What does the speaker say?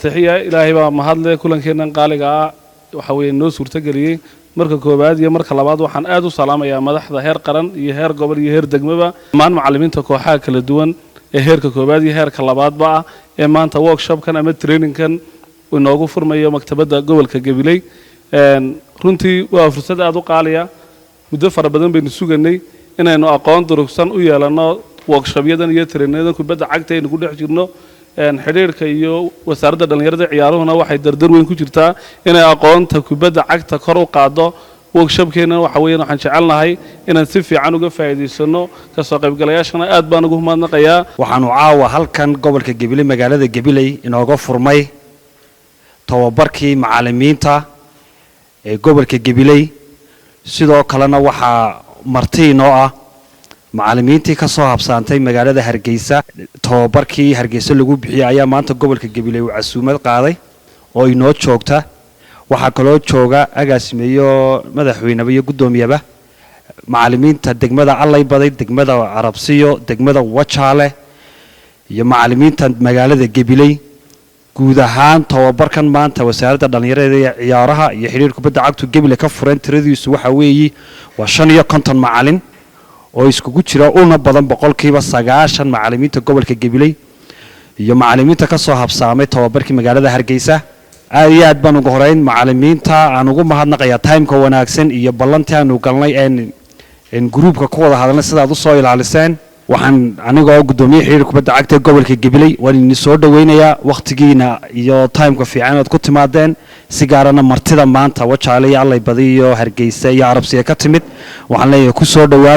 fatixiya ilaahay baa mahadle kulankeenan qaaliga waxa weeye noo suurtageliyay marka koobaad iyo marka labaad waxaan aad u salaamayaa madaxda heer qaran iyo heer gobol iyo heer degmaba maan macallimiinta kooxaha kala duwan ee heerka koobaad iyo heerka labaadba ee maanta workshopkan ama trainingkan inoogu furmayo maktabadda gobolka Gabiley runtii waa fursad aad u qaaliya muddo fara badan baynu suganay inaynu aqoon durugsan u yeelano workshopyadan iyo trainingada kubadda cagta ee ku dhex jirno xiriirka iyo wasaaradda dhalinyarada ciyaaruhuna waxay dardar weyn ku jirtaa inay aqoonta kubadda cagta kor u qaado workshopkeena waxa weeyaan waxaan jecelnahay inaan si fiican uga faa'iideysano ka soo qaybgalayaashana aad baan ugu mahadnaqayaa waxaanu caawa halkan gobolka Gabiley magaalada Gabiley inooga furmay tababarkii macallimiinta ee gobolka Gabiley sidoo kalena waxa marti noo ah macallimiintii ka soo habsaantay magaalada Hargeysa tababarkii Hargeysa lagu bixiyay ayaa maanta gobolka Gabiley uu casuumad qaaday oo inoo joogta waxa kaloo jooga agaasimeeyo madaxweynaha iyo gudoomiyaba macallimiinta degmada Allay Baday degmada Arabsiyo degmada Wajaale iyo macallimiinta magaalada Gabiley guud ahaan tababarkan maanta wasaaradda dhalinyarada iyo ciyaaraha iyo xiriirka kubadda cagta Gabiley ka furan tiradiisu waxa weeye waa 55 macallin oo iskugu jira una badan 90% macallimiinta gobolka Gabiley iyo macallimiinta ka soo habsaamay tababarkii magaalada Hargeysa aad baan ugu horeyn macallimiinta aan ugu mahadnaqayaa timeka wanaagsan iyo ballantii aanu galnay in groupka ku wada hadalnay sidaad u soo ilaaliseen waxaan anigoo gudoomiye xiriirka kubadda cagta gobolka Gabiley waan idin soo dhaweynayaa waqtigiina iyo timeka fiican aad ku timaadeen si gaarana martida maanta Wajaale iyo Allay Baday iyo Hargeysa iyo Arabsiya ka timid waxaan leeyahay ku soo dhawaad